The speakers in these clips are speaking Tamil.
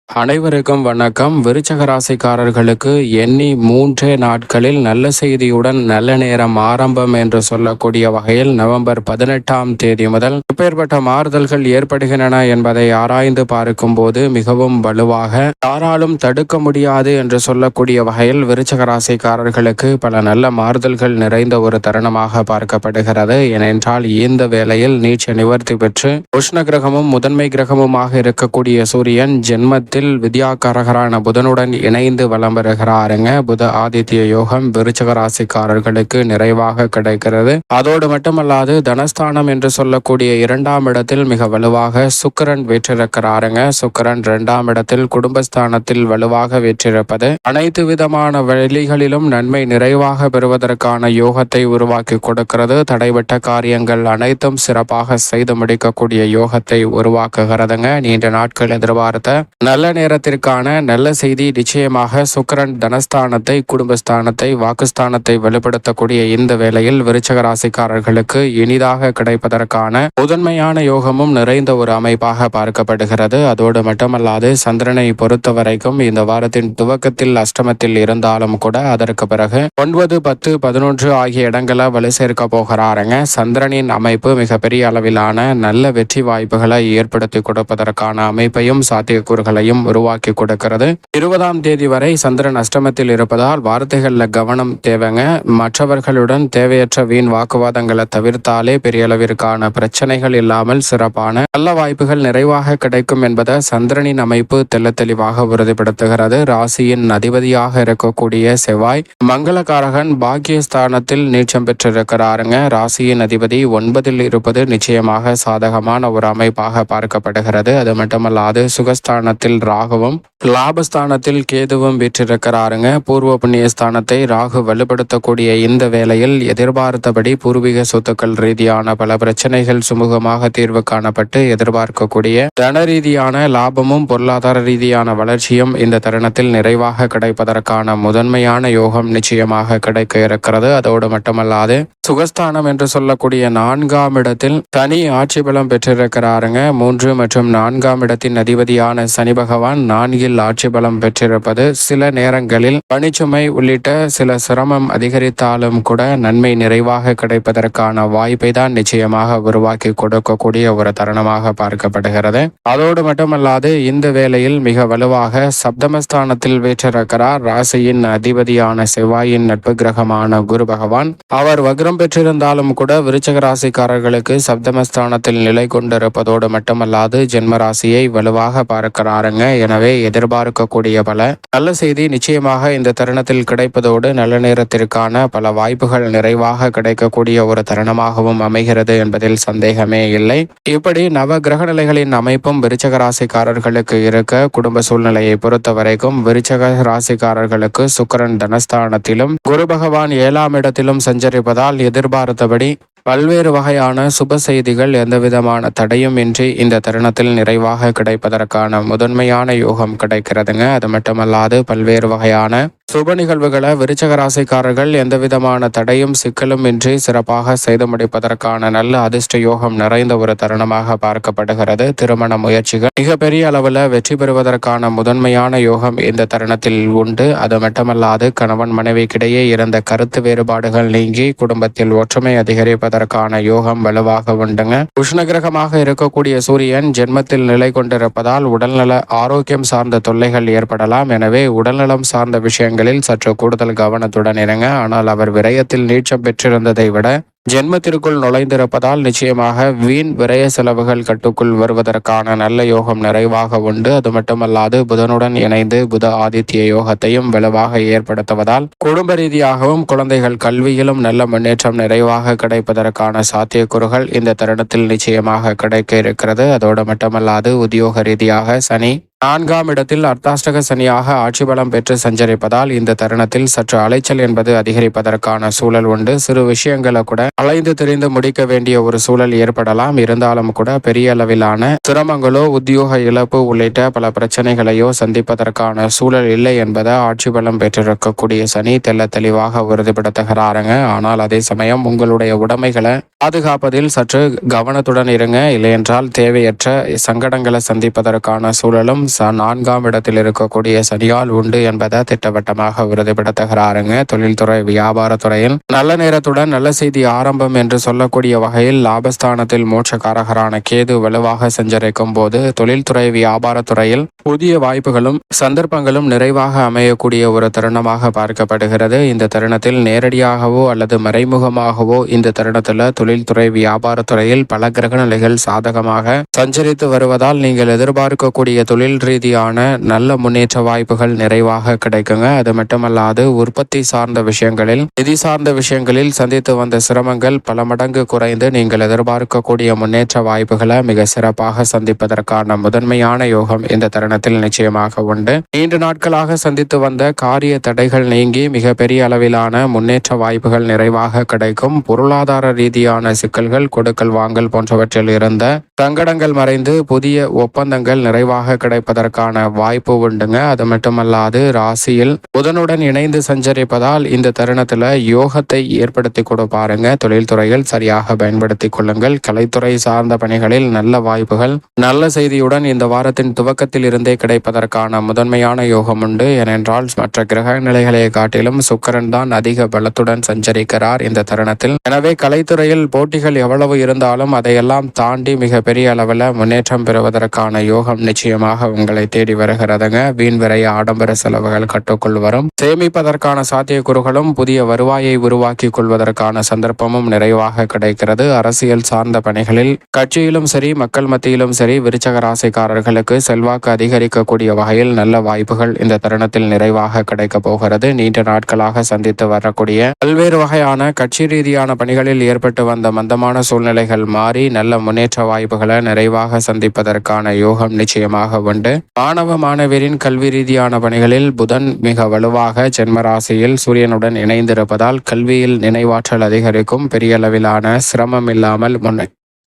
அனைவருக்கும் வணக்கம். விருச்சக ராசிக்காரர்களுக்கு எண்ணி 3 நாட்களில் நல்ல செய்தியுடன் நல்ல நேரம் ஆரம்பம் என்று சொல்லக்கூடிய வகையில் நவம்பர் 18ஆம் தேதி முதல் எப்பேற்பட்ட மாறுதல்கள் ஏற்படுகின்றன என்பதை ஆராய்ந்து பார்க்கும் போது மிகவும் வலுவாக யாராலும் தடுக்க முடியாது என்று சொல்லக்கூடிய வகையில் விருச்சக ராசிக்காரர்களுக்கு பல நல்ல மாறுதல்கள் நிறைந்த ஒரு தருணமாக பார்க்கப்படுகிறது. ஏனென்றால் இந்த வேளையில் நீச்ச நிவர்த்தி பெற்று உஷ்ண கிரகமும் முதன்மை கிரகமுமாக இருக்கக்கூடிய சூரியன் ஜென்மத்தில் வித்யாகாரகரான புதனுடன் இணைந்து வலம் வருகிறாருங்க. புத ஆதித்ய யோகம் விருச்சக ராசிக்காரர்களுக்கு நிறைவாக கிடைக்கிறது. அதோடு மட்டுமல்லாது தனஸ்தானம் என்று சொல்லக்கூடிய 2ஆம் இடத்தில் மிக வலுவாக சுக்கிரன் வீற்றிருக்கிறாருங்க. சுக்கிரன் 2ஆம் இடத்தில் குடும்பஸ்தானத்தில் வலுவாக வீற்றிருப்பது அனைத்து விதமான வழிகளிலும் நன்மை நிறைவாக பெறுவதற்கான யோகத்தை உருவாக்கி கொடுக்கிறது. தடைபட்ட காரியங்கள் அனைத்தும் சிறப்பாக செய்து முடிக்கக்கூடிய யோகத்தை உருவாக்குகிறதுங்க. நீண்ட நாட்கள் எதிர்பார்த்த நல்ல நேரத்திற்கான நல்ல செய்தி நிச்சயமாக சுக்கிரன் தனஸ்தானத்தை, குடும்பஸ்தானத்தை, வாக்குஸ்தானத்தை வெளிப்படுத்தக்கூடிய இந்த வேளையில் விருச்சக ராசிக்காரர்களுக்கு இனிதாக கிடைப்பதற்கான முதன்மையான யோகமும் நிறைந்த ஒரு அமைப்பாக பார்க்கப்படுகிறது. அதோடு மட்டுமல்லாது சந்திரனை பொறுத்த வரைக்கும் இந்த வாரத்தின் துவக்கத்தில் அஷ்டமத்தில் இருந்தாலும் கூட அதற்கு பிறகு 9, 10, 11 ஆகிய இடங்களை வலு சேர்க்க போகிறாருங்க. சந்திரனின் அமைப்பு மிகப்பெரிய அளவிலான நல்ல வெற்றி வாய்ப்புகளை ஏற்படுத்தி கொடுப்பதற்கான அமைப்பையும் சாத்தியக்கூறுகளையும் உருவாக்கி கொடுக்கிறது. 20ஆம் தேதி வரை சந்திரன் அஷ்டமத்தில் இருப்பதால் வார்த்தைகள்ல கவனம் தேவைங்க. மற்றவர்களுடன் தேவையற்ற வீண் வாக்குவாதங்களை தவிர்த்தாலே பெரிய அளவிற்கான பிரச்சனைகள் இல்லாமல் சிறப்பான நல்ல வாய்ப்புகள் நிறைவாக கிடைக்கும் என்பதை சந்திரனின் அமைப்பு தெல்ல தெளிவாக உறுதிப்படுத்துகிறது. ராசியின் அதிபதியாக இருக்கக்கூடிய செவ்வாய் மங்களகாரகன் பாக்கியஸ்தானத்தில் நீச்சம் பெற்றிருக்கிறாருங்க. ராசியின் அதிபதி 9ல் இருப்பது நிச்சயமாக சாதகமான ஒரு அமைப்பாக பார்க்கப்படுகிறது. அது மட்டுமல்லாது சுகஸ்தானத்தில் ராகுவும் லாபஸ்தானத்தில் கேதுவும் வீற்றிருக்கிறாருங்க. பூர்வ புண்ணியஸ்தானத்தை ராகு வலுப்படுத்தக்கூடிய இந்த வேளையில் எதிர்பார்த்தபடி பூர்வீக சொத்துக்கள் ரீதியான பல பிரச்சனைகள் சுமூகமாக தீர்வு காணப்பட்டு எதிர்பார்க்கக்கூடிய தன ரீதியான லாபமும் பொருளாதார ரீதியான வளர்ச்சியும் இந்த தருணத்தில் நிறைவாக கிடைப்பதற்கான முதன்மையான யோகம் நிச்சயமாக கிடைக்க இருக்கிறது. அதோடு மட்டுமல்லாது சுகஸ்தானம் என்று சொல்லக்கூடிய 4ஆம் இடத்தில் தனி ஆட்சி பலம் பெற்றிருக்கிறாருங்க. 3 மற்றும் 4ஆம் இடத்தின் அதிபதியான சனி பகவான் 4ல் ஆட்சி பலம் பெற்றிருப்பது சில நேரங்களில் பணிச்சுமை உள்ளிட்ட சில சிரமம் அதிகரித்தாலும் கூட நன்மை நிறைவாக கிடைப்பதற்கான வாய்ப்பை தான் நிச்சயமாக உருவாக்கி கொடுக்கக்கூடிய ஒரு தருணமாக பார்க்கப்படுகிறது. அதோடு மட்டுமல்லாது இந்த வேளையில் மிக வலுவாக சப்தமஸ்தானத்தில் வீற்றிருக்கிறார் ராசியின் அதிபதியான செவ்வாயின் நட்பு கிரகமான குரு பகவான். அவர் வக்ரம் பெற்றிருந்தாலும் கூட விருச்சக ராசிக்காரர்களுக்கு சப்தமஸ்தானத்தில் நிலை கொண்டிருப்பதோடு மட்டுமல்லாது ஜென்ம ராசியை வலுவாக பார்க்கிறாருங்க. எனவே எதிர்பார்க்கக்கூடிய பல நல்ல செய்தி நிச்சயமாக இந்த தருணத்தில் கிடைப்பதோடு நல்ல நேரத்திற்கான பல வாய்ப்புகள் நிறைவாக கிடைக்கக்கூடிய ஒரு தருணமாகவும் அமைகிறது என்பதில் சந்தேகமே இல்லை. இப்படி நவ கிரக நிலைகளின் அமைப்பும் விருச்சக ராசிக்காரர்களுக்கு இருக்க குடும்ப சூழ்நிலையை பொறுத்த வரைக்கும் விருச்சக ராசிக்காரர்களுக்கு சுக்கிரன் தனஸ்தானத்திலும் குரு பகவான் 7ஆம் இடத்திலும் சஞ்சரிப்பதால் எதிர்பார்த்தபடி பல்வேறு வகையான சுப செய்திகள் எந்தவிதமான தடையும் இன்றி இந்த தருணத்தில் நிறைவாக கிடைப்பதற்கான முதன்மையான யோகம் கிடைக்கிறதுங்க. அது மட்டுமல்லாது பல்வேறு வகையான சுப நிகழ்வுகளை விருச்சக ராசிக்காரர்கள் எந்தவிதமான தடையும் சிக்கலும் இன்றி சிறப்பாக செய்து முடிப்பதற்கான நல்ல அதிர்ஷ்ட யோகம் நிறைந்த ஒரு தருணமாக பார்க்கப்படுகிறது. திருமண முயற்சிகள் மிகப்பெரிய அளவில் வெற்றி பெறுவதற்கான முதன்மையான யோகம் இந்த தருணத்தில் உண்டு. அது மட்டுமல்லாது கணவன் மனைவிக்கிடையே இருந்த கருத்து வேறுபாடுகள் நீங்கி குடும்பத்தில் ஒற்றுமை அதிகரிப்பதற்கான யோகம் வலுவாக உண்டுங்க. உஷ்ணகிரகமாக இருக்கக்கூடிய சூரியன் ஜென்மத்தில் நிலை கொண்டிருப்பதால் உடல்நல ஆரோக்கியம் சார்ந்த தொல்லைகள் ஏற்படலாம். எனவே உடல்நலம் சார்ந்த விஷயங்கள் சற்று கூடுதல் கவனத்துடன் இருங்க. ஆனால் அவர் விரயத்தில் நீச்சம் பெற்றிருந்ததை விட ஜென்மத்திற்குள் நுழைந்திருப்பதால் நிச்சயமாக வீண் விரய செலவுகள் கட்டுக்குள் வருவதற்கான நல்ல யோகம் நிறைவாக உண்டு. அது மட்டுமல்லாது புதனுடன் இணைந்து புத ஆதித்ய யோகத்தையும் வலுவாக ஏற்படுத்துவதால் குடும்ப ரீதியாகவும் குழந்தைகள் கல்வியிலும் நல்ல முன்னேற்றம் நிறைவாக கிடைப்பதற்கான சாத்தியக்கூறுகள் இந்த தருணத்தில் நிச்சயமாக கிடைக்க இருக்கிறது. அதோடு மட்டுமல்லாது உத்தியோக ரீதியாக சனி 4ஆம் இடத்தில் அர்த்தாஷ்டக சனியாக ஆட்சி பலம் பெற்று சஞ்சரிப்பதால் இந்த தருணத்தில் சற்று அலைச்சல் என்பது அதிகரிப்பதற்கான சூழல் உண்டு. சிறு விஷயங்களை கூட அலைந்து திரிந்து முடிக்க வேண்டிய ஒரு சூழல் ஏற்படலாம். இருந்தாலும் கூட பெரிய அளவிலான சிரமங்களோ உத்தியோக இழப்பு உள்ளிட்ட பல பிரச்சனைகளையோ சந்திப்பதற்கான சூழல் இல்லை என்பதை ஆட்சி பலம் பெற்றிருக்கக்கூடிய சனி தெள்ள தெளிவாக உறுதிப்படுத்துகிறாருங்க. ஆனால் அதே சமயம் உங்களுடைய உடைமைகளை பாதுகாப்பதில் சற்று கவனத்துடன் இருங்க. இல்லையென்றால் தேவையற்ற சங்கடங்களை சந்திப்பதற்கான சூழலும் 4ஆம் இடத்தில் இருக்கக்கூடிய சனியால் உண்டு என்பதை திட்டவட்டமாக உறுதிப்படுத்துகிறாருங்க. தொழில்துறை வியாபாரத்துறையில் நல்ல நேரத்துடன் நல்ல செய்தி ஆரம்பம் என்று சொல்லக்கூடிய வகையில் லாபஸ்தானத்தில் மோட்சக்காரகரான கேது வலுவாக சஞ்சரிக்கும் போது தொழில்துறை வியாபாரத்துறையில் புதிய வாய்ப்புகளும் சந்தர்ப்பங்களும் நிறைவாக அமையக்கூடிய ஒரு தருணமாக பார்க்கப்படுகிறது. இந்த தருணத்தில் நேரடியாகவோ அல்லது மறைமுகமாகவோ இந்த தருணத்தில் தொழில்துறை வியாபாரத்துறையில் பல கிரக நிலைகள் சாதகமாக சஞ்சரித்து வருவதால் நீங்கள் எதிர்பார்க்கக்கூடிய தொழில் ரீதியான நல்ல முன்னேற்ற வாய்ப்புகள் நிறைவாக கிடைக்குங்க. அது மட்டுமல்லாது உற்பத்தி சார்ந்த விஷயங்களில் நிதி சார்ந்த விஷயங்களில் சந்தித்து வந்த சிரமங்கள் பல மடங்கு குறைந்து நீங்கள் எதிர்பார்க்கக்கூடிய முன்னேற்ற வாய்ப்புகளை மிக சிறப்பாக சந்திப்பதற்கான முதன்மையான யோகம் இந்த தருணத்தில் நிச்சயமாக உண்டு. நீண்ட நாட்களாக சந்தித்து வந்த காரிய தடைகள் நீங்கி மிகப்பெரிய அளவிலான முன்னேற்ற வாய்ப்புகள் நிறைவாக கிடைக்கும். பொருளாதார ரீதியான சிக்கல்கள் கொடுக்கல் வாங்கல் போன்றவற்றில் இருந்த சங்கடங்கள் மறைந்து புதிய ஒப்பந்தங்கள் நிறைவாக கிடைப்பதற்கான வாய்ப்பு உண்டுங்க. அது மட்டுமல்லாது ராசியில் புதனுடன் இணைந்து சஞ்சரிப்பதால் இந்த தருணத்துல யோகத்தை ஏற்படுத்தி கொடுப்பாருங்க. தொழில்துறையில் சரியாக பயன்படுத்திக் கொள்ளுங்கள். கலைத்துறை சார்ந்த பணிகளில் நல்ல வாய்ப்புகள் நல்ல செய்தியுடன் இந்த வாரத்தின் துவக்கத்தில் இருந்தே கிடைப்பதற்கான முதன்மையான யோகம் உண்டு. ஏனென்றால் மற்ற கிரக நிலைகளை காட்டிலும் சுக்கிரன் தான் அதிக பலத்துடன் சஞ்சரிக்கிறார் இந்த தருணத்தில். எனவே கலைத்துறையில் போட்டிகள் எவ்வளவு இருந்தாலும் அதையெல்லாம் தாண்டி மிக பெரிய அளவில் முன்னேற்றம் பெறுவதற்கான யோகம் நிச்சயமாக உங்களை தேடி வருகிறதுங்க. வீண் விரைய ஆடம்பர செலவுகள் கட்டுக்குள் வரும். சேமிப்பதற்கான சாத்தியக்கூறுகளும் புதிய வருவாயை உருவாக்கி கொள்வதற்கான சந்தர்ப்பமும் நிறைவாக கிடைக்கிறது. அரசியல் சார்ந்த பணிகளில் கட்சியிலும் சரி மக்கள் மத்தியிலும் சரி விருச்சக ராசிக்காரர்களுக்கு செல்வாக்கு அதிகரிக்கக்கூடிய வகையில் நல்ல வாய்ப்புகள் இந்த தருணத்தில் நிறைவாக கிடைக்க போகிறது. நீண்ட நாட்களாக சந்தித்து வரக்கூடிய பல்வேறு வகையான கட்சி ரீதியான பணிகளில் ஏற்பட்டு வந்த மந்தமான சூழ்நிலைகள் மாறி நல்ல முன்னேற்ற வாய்ப்புகளை நிறைவாக சந்திப்பதற்கான யோகம் நிச்சயமாக உண்டு. மாணவ மாணவியரின் கல்வி ரீதியான பணிகளில் புதன் மிக வலுவாக ஜென்மராசியில் சூரியனுடன் இணைந்திருப்பதால் கல்வியில் நினைவாற்றல் அதிகரிக்கும். பெரிய அளவிலான சிரமம் இல்லாமல்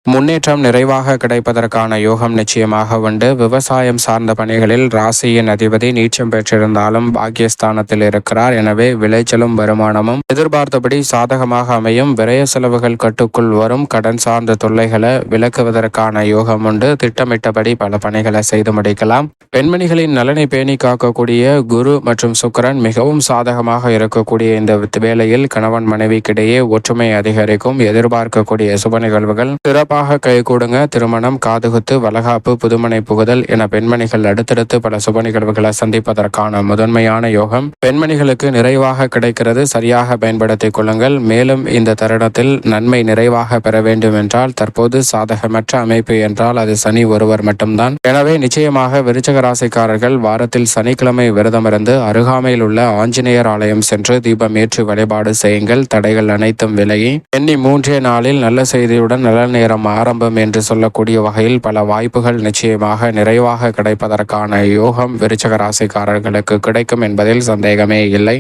முன்னேற்றம் நிறைவாக கிடைப்பதற்கான யோகம் நிச்சயமாக உண்டு. விவசாயம் சார்ந்த பணிகளில் ராசியின் அதிபதி நீச்சம் பெற்றிருந்தாலும் பாக்கியஸ்தானத்தில் இருக்கிறார். எனவே விளைச்சலும் வருமானமும் எதிர்பார்த்தபடி சாதகமாக அமையும். விரய செலவுகள் கட்டுக்குள் வரும். கடன் சார்ந்த தொல்லைகளை விலக்குவதற்கான யோகம் உண்டு. திட்டமிட்டபடி பல பணிகளை செய்து முடிக்கலாம். பெண்மணிகளின் நலனை பேணி காக்கக்கூடிய குரு மற்றும் சுக்கிரன் மிகவும் சாதகமாக இருக்கக்கூடிய இந்த வேளையில் கணவன் மனைவிக்கிடையே ஒற்றுமை அதிகரிக்கும். எதிர்பார்க்கக்கூடிய சுப நிகழ்வுகள் சிறப்பாக கைகூடுங்க. திருமணம், காதுகுத்து, வளகாப்பு, புதுமனை புகுதல் என பெண்மணிகள் அடுத்தடுத்து பல சுப நிகழ்வுகளை சந்திப்பதற்கான முதன்மையான யோகம் பெண்மணிகளுக்கு நிறைவாக கிடைக்கிறது. சரியாக பயன்படுத்திக் கொள்ளுங்கள். மேலும் இந்த தருணத்தில் நன்மை நிறைவாக பெற வேண்டும் என்றால் தற்போது சாதகமற்ற அமைப்பு என்றால் அது சனி ஒருவர் மட்டும்தான். எனவே நிச்சயமாக விருச்சக ராசிக்காரர்கள் வாரத்தில் சனிக்கிழமை விரதமிருந்து அருகாமையில் உள்ள ஆஞ்சநேயர் ஆலயம் சென்று தீபம் ஏற்றி வழிபாடு செய்யுங்கள். தடைகள் அனைத்தும் விலகி எண்ணி 3 நாளில் நல்ல செய்தியுடன் நல்ல நேரம் ஆரம்பம் என்று சொல்லக்கூடிய வகையில் பல வாய்ப்புகள் நிச்சயமாக நிறைவாக கிடைப்பதற்கான யோகம் விருச்சக ராசிக்காரர்களுக்கு கிடைக்கும் என்பதில் சந்தேகமே இல்லை.